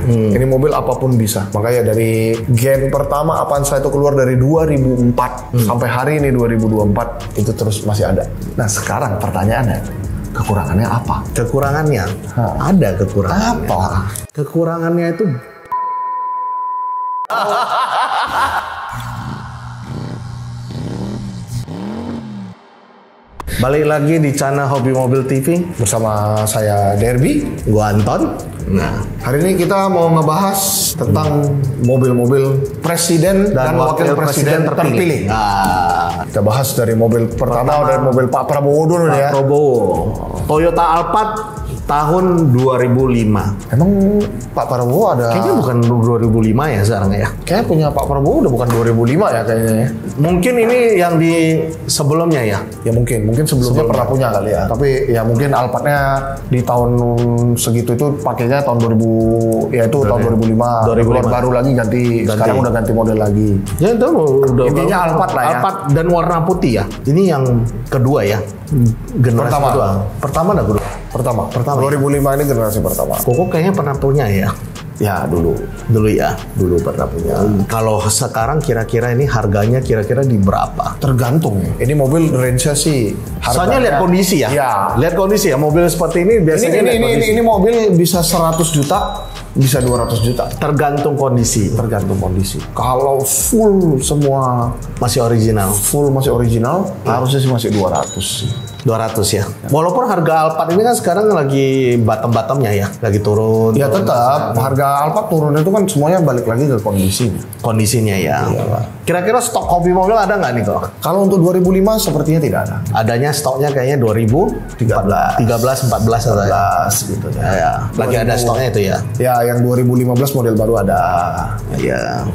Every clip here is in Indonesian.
Ini mobil apapun bisa. Makanya dari gen pertama Avanza itu keluar dari 2004 sampai hari ini 2024 itu terus masih ada. Nah sekarang pertanyaannya, kekurangannya apa? Kekurangannya? Ada kekurangannya. Apa? Kekurangannya itu balik lagi di channel Hobi Mobil TV Bersama saya Derby, gua Anton. Nah, hari ini kita mau ngebahas tentang mobil-mobil presiden dan wakil presiden terpilih. Nah, Kita bahas dari mobil pertama dari mobil Pak Prabowo dulu nih ya. Prabowo, Toyota Alphard tahun 2005. Emang Pak Prabowo ada? Kayaknya bukan 2005 ya sekarang ya. Kayaknya punya Pak Prabowo udah bukan 2005 ya kayaknya ya. Mungkin ini yang di sebelumnya ya. Ya mungkin sebelumnya pernah punya kali ya. Tapi ya mungkin Alphardnya di tahun segitu itu pakainya tahun 2000 ya itu tahun 2005. 2005. Baru lagi ganti. Sekarang udah ganti model lagi. Ya itu udah Intinya Alphard lah ya. Alphard dan warna putih ya. Ini yang kedua ya. Generasi Pertama. kedua. Pertama dah kedua. Pertama. 2005 ini generasi pertama. Koko kayaknya pernah punya ya. Ya dulu Ya, dulu pernah punya. Kalau sekarang kira-kira ini harganya kira-kira di berapa? tergantung. Ini mobil range-nya sih. Soalnya lihat kondisi ya. Ya. Lihat kondisi ya. Mobil seperti ini biasanya lihat kondisi. Ini mobil bisa 100 juta, bisa 200 juta. Tergantung kondisi. Tergantung kondisi. Kalau full semua Masih original. full masih original, harusnya sih masih 200 sih. 200 ya. Walaupun harga Alphard ini kan sekarang lagi bottom-bottomnya ya, lagi turun. Ya turun. tetap harga Alphard turun itu kan semuanya balik lagi ke kondisinya. Kondisinya ya. Kira-kira stok hobi mobil ada nggak nih kok? Kalau untuk 2005 sepertinya tidak ada. Adanya stoknya kayaknya 2013, 14 atau ya. Gitu Ya, ya. Lagi ada stoknya itu ya. Ya, yang 2015 model baru ada. Iya.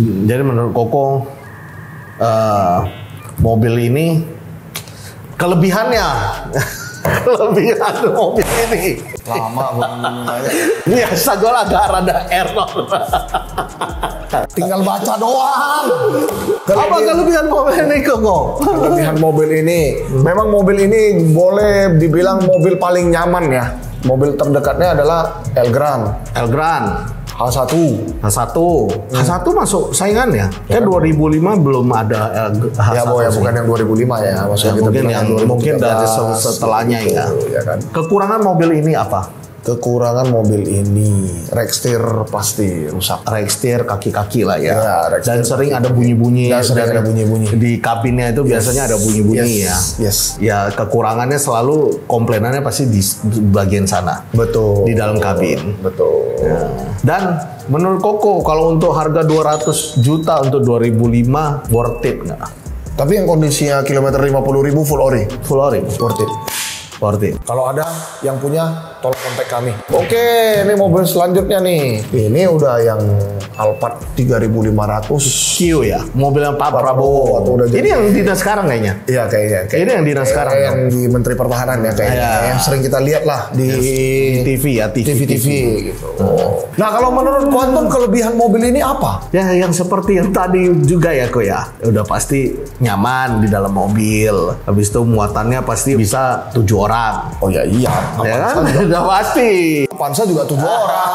Jadi menurut Koko mobil ini kelebihannya kelebihan mobil ini Lama banget. biasa gue agak rada error. Tinggal baca doang. Apa kelebihan mobil ini Koko? Kelebihan mobil ini, memang mobil ini boleh dibilang mobil paling nyaman ya. Mobil terdekatnya adalah Elgrand Elgrand H1. H1 masuk saingan ya? Kan 2005 belum ada H1. Ya, bukan yang 2005 ya. Maksudnya Ya, kita mungkin bilang yang 2013, mungkin dari setelahnya ya. ya kan. Kekurangan mobil ini apa? Kekurangan mobil ini, rekstir pasti rusak. Rekstir kaki-kaki lah ya. Ya, rekstir. Dan sering ada bunyi-bunyi. Dan sering ada bunyi-bunyi. Di kabinnya itu biasanya ada bunyi-bunyi ya. Yes. Ya kekurangannya selalu komplainannya pasti di bagian sana. Betul. Di dalam kabin. Betul. Ya. Dan menurut Koko kalau untuk harga 200 juta untuk 2005 worth it nggak? Tapi yang kondisinya kilometer 50.000 full ori, Full ori? worth it. Worth it. Kalau ada yang punya, tolong kontak kami. Oke, ini mobil selanjutnya nih. Ini udah yang Alphard 3.500. Q ya? Mobil yang Pak Prabowo. Waktu udah jadi. Ini yang dinas sekarang kayaknya? Iya kayaknya. Ini yang dinas sekarang. Yang di Menteri Pertahanan ya kayaknya. Ya. Yang sering kita lihat lah di TV ya, TV gitu. Nah kalau menurut Quantum kelebihan mobil ini apa? Ya yang seperti yang tadi juga ya kok ya. Udah pasti nyaman di dalam mobil. Habis itu muatannya pasti bisa 7 orang. Oh ya iya. Ya kan? Udah pasti. Avanza juga 7 orang.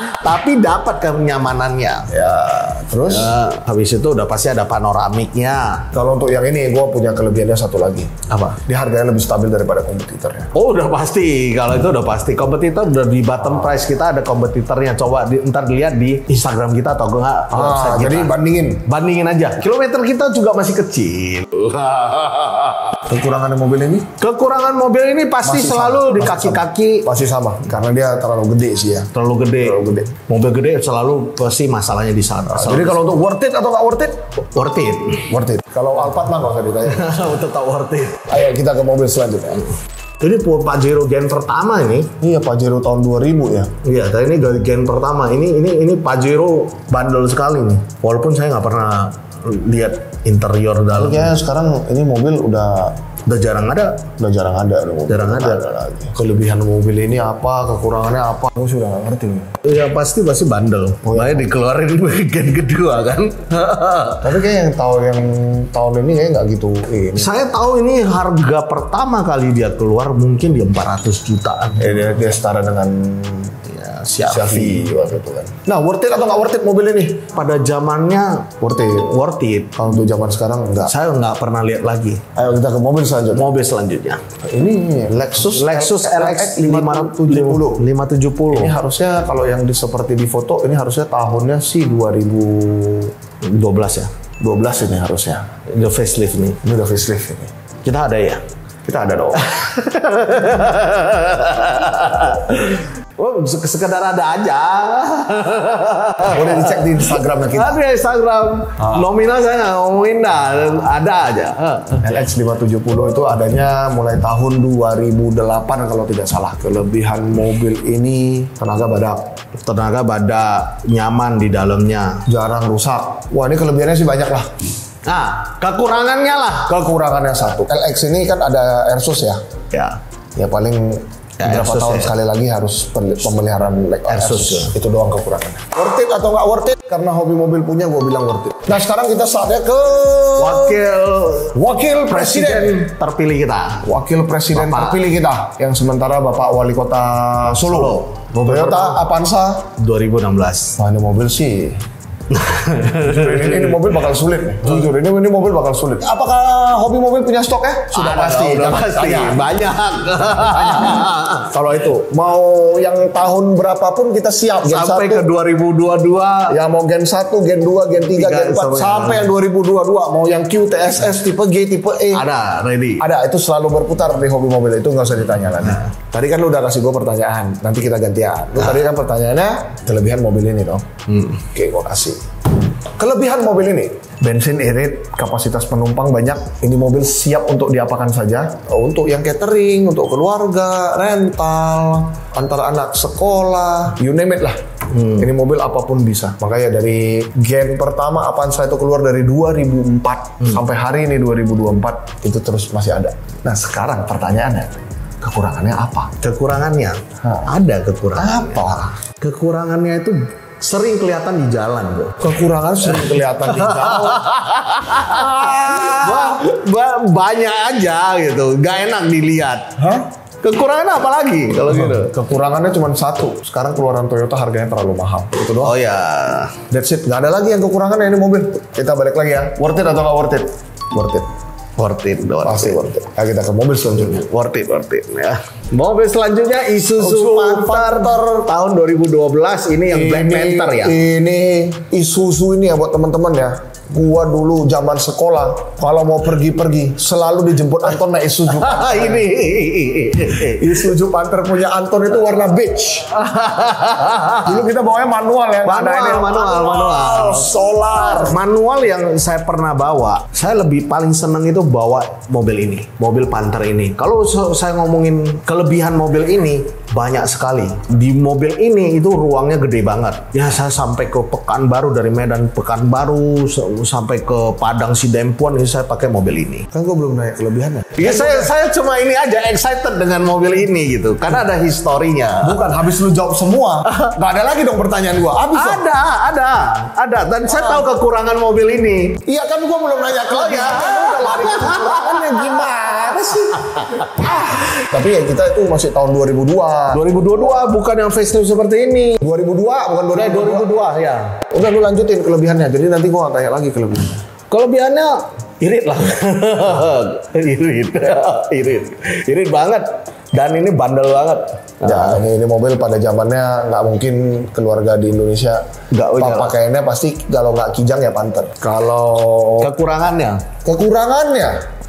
Tapi dapat kenyamanannya. Ya, terus Habis itu udah pasti ada panoramiknya. kalau untuk yang ini gue punya kelebihannya satu lagi. Apa? Dia harganya lebih stabil daripada kompetitornya. Oh udah pasti. Kalau itu udah pasti. Kompetitor udah di bottom price kita ada kompetitornya. Coba ntar dilihat di Instagram kita atau enggak website kita. Jadi Bandingin aja. Kilometer kita juga masih kecil. kekurangan mobil ini Kekurangan mobil ini pasti Masih selalu sama, di masih kaki-kaki. pasti sama karena dia terlalu gede sih ya. Terlalu gede. Terlalu gede. Mobil gede selalu pasti masalahnya di sana. Jadi kalau untuk worth it atau nggak worth it? worth it. Worth it. Kalau Alphard mah nggak usah ditanya. Tetap worth it. Ayo kita ke mobil selanjutnya. Ini Pajero gen pertama ini. Iya Pajero tahun 2000 ya. Iya, tadi ini gen pertama. Ini Pajero bandel sekali nih. Walaupun saya nggak pernah lihat interior dalam. Kayaknya sekarang ini mobil udah jarang ada. Jarang ada lagi. Kelebihan mobil ini apa, kekurangannya apa? Aku sudah nggak ngerti. Ya pasti bandel. Makanya dikeluarin bagian kedua kan. Tapi kayak yang tahun ini kayak nggak gitu. Saya tahu ini harga pertama kali dia keluar mungkin di 400 jutaan. Dia setara dengan Xiaomi waktu itu kan. Nah, worth it atau nggak worth it mobil ini? Pada zamannya worth it. Kalau untuk zaman sekarang enggak. Saya nggak pernah lihat lagi. Ayo kita ke mobil selanjutnya. Ini Lexus LX 570. Ini harusnya kalau yang seperti di foto ini harusnya tahunnya sih 2012 ya. 12 ini harusnya. Udah facelift nih. Ini udah facelift ini. Kita ada ya? Kita ada dong. Oh, sekedar ada aja. Boleh dicek di Instagramnya kita. Ada Instagram. Nominal saya nggak ngomongin dah. Ada aja. LX 570 itu adanya mulai tahun 2008 kalau tidak salah. Kelebihan mobil ini tenaga badak, nyaman di dalamnya, jarang rusak. Wah, ini kelebihannya sih banyak lah. Nah, kekurangannya satu. LX ini kan ada Airsus ya. Ya paling berapa tahun sekali lagi harus pemeliharaan Airsus ya. Itu doang kekurangannya. Worth it atau nggak worth it? Karena hobi mobil punya, gue bilang worth it. Nah sekarang kita saatnya ke Wakil Presiden terpilih kita. Wakil Presiden terpilih kita, yang sementara Bapak Wali Kota Solo. Toyota Avanza 2016. Wah, ini mobil sih. ini mobil bakal sulit nih. Jujur, ini mobil bakal sulit. Apakah hobi mobil punya stok ya? Sudah pasti. Banyak. Kalau itu mau yang tahun berapapun kita siap. Sampai ke 2022. Ya mau Gen 1, Gen 2, Gen 3, Gen 4 sampai yang 2022. Mau yang Q, TSS, tipe G, tipe E. Ada, ready. Ada, itu selalu berputar di hobi mobil, itu nggak usah ditanya lagi. Tadi kan lu udah kasih gue pertanyaan, nanti kita gantian. Tadi kan pertanyaannya kelebihan mobil ini dong. Oke, gue kasih. Kelebihan mobil ini, bensin irit, kapasitas penumpang banyak. Ini mobil siap untuk diapakan saja. Untuk yang catering, untuk keluarga, rental, antar anak sekolah, you name it lah. Ini mobil apapun bisa. Makanya dari gen pertama Avanza itu keluar dari 2004 sampai hari ini 2024 itu terus masih ada. Nah sekarang pertanyaannya, kekurangannya apa? Kekurangannya? Ada kekurangannya. Apa? Kekurangannya itu sering kelihatan di jalan, bro. Kekurangan sering kelihatan di jalan. Banyak aja gitu, gak enak dilihat. Kekurangannya apa lagi kalau gitu? Kekurangannya cuma satu. Sekarang keluaran Toyota harganya terlalu mahal. Itu doang. Oh ya. That's it. Gak ada lagi yang kekurangannya ini mobil. Kita balik lagi ya. Worth it atau nggak worth it? Worth it. Pasti worth it. Nah, kita ke mobil selanjutnya. Worth it ya. Mobil selanjutnya Isuzu Panther tahun 2012. Ini yang Black Panther ya. Ini Isuzu ini ya buat teman-teman ya. Gua dulu zaman sekolah kalau mau pergi-pergi selalu dijemput Anton naik Isuzu Panther. Ini Isuzu Panther punya Anton itu warna beige. Dulu kita bawanya manual ya. Manual. Solar. Manual yang saya pernah bawa, saya paling seneng itu bawa mobil ini, mobil Panther ini. Kalau saya ngomongin kelebihan mobil ini, banyak sekali. Di mobil ini itu ruangnya gede banget. Ya saya sampai ke Pekanbaru, dari Medan Pekanbaru sampai ke Padang Sidempuan ini saya pakai mobil ini. Kan gue belum nanya kelebihannya. Ya saya cuma ini aja excited dengan mobil ini gitu. Karena ada historinya. Bukan, habis lu jawab semua. Gak ada lagi dong pertanyaan gue. Habis ada. Dan saya tahu kekurangan mobil ini. Iya kan gue belum nanya kelebihan. Udah lari ke kekurangannya gimana sih? Tapi ya kita itu masih tahun 2022 bukan yang facelift seperti ini. 2002 bukan 2002 ya. Udah lu lanjutin kelebihannya. Jadi nanti gua tanya lagi kelebihannya. Kelebihannya irit lah. irit banget. Dan ini bandel banget. Ya ini mobil pada zamannya nggak mungkin keluarga di Indonesia pakaiannya pasti kalau nggak Kijang ya Panther. Kalau kekurangannya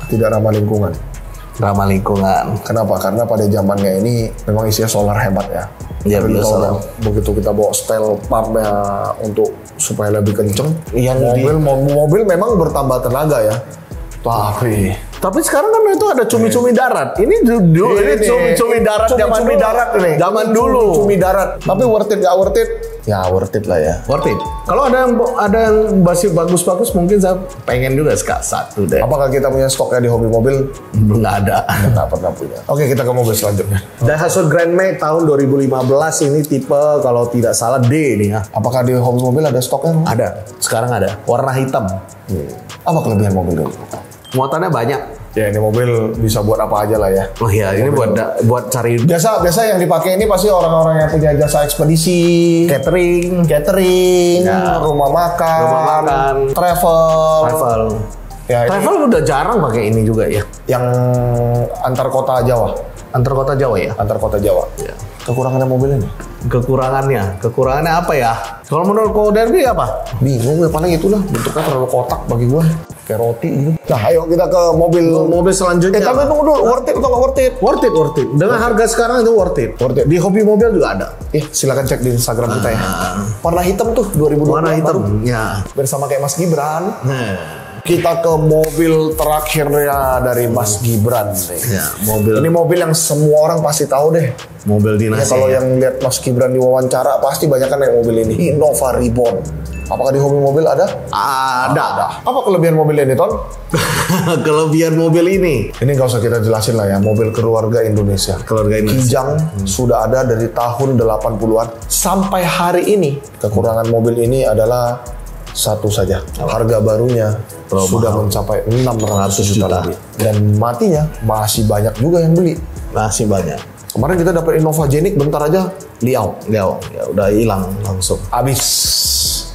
tidak ramah lingkungan. Kenapa? Karena pada zamannya ini memang isinya solar hebat ya. Iya biasa. Begitu kita bawa style pumpnya untuk supaya lebih kenceng, yang mobil memang bertambah tenaga ya. Tapi Tapi sekarang kan itu ada cumi-cumi darat. Ini cumi-cumi darat zaman cumi dulu. darat ini. Zaman dulu. Cumi darat. Tapi worth it gak worth it? Ya worth it lah ya. Worth it. Kalau ada yang masih bagus-bagus, mungkin saya pengen juga satu deh. Apakah kita punya stoknya di hobi mobil? Nggak ada. Nggak pernah punya. Oke, kita ke mobil selanjutnya. Daihatsu Grand Max tahun 2015 ini tipe kalau tidak salah D nih ya. Apakah di hobi mobil ada stoknya? Ada. Sekarang ada. Warna hitam. Apa kelebihan mobil ini? Muatannya banyak. Ya ini mobil bisa buat apa aja lah ya. Oh iya, ini buat cari Biasa yang dipakai ini pasti orang-orang yang punya jasa ekspedisi, catering, ya. rumah makan, travel. Ya, travel udah jarang pakai ini juga ya. Yang antar kota Jawa. Antar kota Jawa ya? Antar kota Jawa. Ya. Kekurangannya mobil ini? Kekurangannya apa ya? Kalau menurut Ko Derby apa? Bingung ya, paling itulah bentuknya terlalu kotak bagi gua. Kayak roti gitu. Nah, ayo kita ke mobil selanjutnya. Tapi tunggu dulu, worth it atau nggak worth it? Worth it. Dengan harga sekarang itu worth it. Di hobi mobil juga ada. Silakan cek di Instagram kita ya. Warna hitam tuh 2020. Warna hitam. Ya. Bersama kayak Mas Gibran. Kita ke mobil terakhirnya dari Mas Gibran nih. Ya, mobil. Ini mobil yang semua orang pasti tahu deh. Mobil dinasti. Kalau yang lihat Mas Gibran di wawancara pasti banyak kan yang mobil ini. Innova Reborn. Apakah di hobi mobil ada? Ada. Apa kelebihan mobil ini, Ton? Kelebihan mobil ini. Ini nggak usah kita jelasin lah ya, mobil keluarga Indonesia. Kijang sudah ada dari tahun 80-an sampai hari ini. Kekurangan mobil ini adalah satu saja. Harga barunya sudah mencapai 600 juta lebih. Dan matinya masih banyak juga yang beli. Masih banyak. Kemarin kita dapat Innova Genik, bentar aja liau. Ya udah hilang langsung. Habis.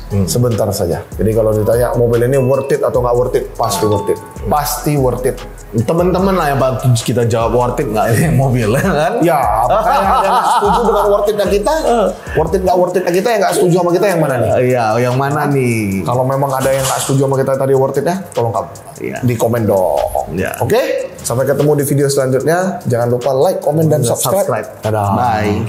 Sebentar saja. Jadi kalau ditanya mobil ini worth it atau nggak worth it, pasti worth it. Pasti worth it. Teman-teman lah yang kita jawab worth it nggak ini mobil kan? Ya, apakah yang nggak setuju dengan worth it-nya kita? Worth it nggak worth it-nya kita yang nggak setuju sama kita yang mana nih? Iya, yang mana nih? Kalau memang ada yang nggak setuju sama kita tadi worth it-nya, tolong kamu di komen dong. Ya. Oke? Sampai ketemu di video selanjutnya. Jangan lupa like, komen, dan subscribe. Dadah. Bye.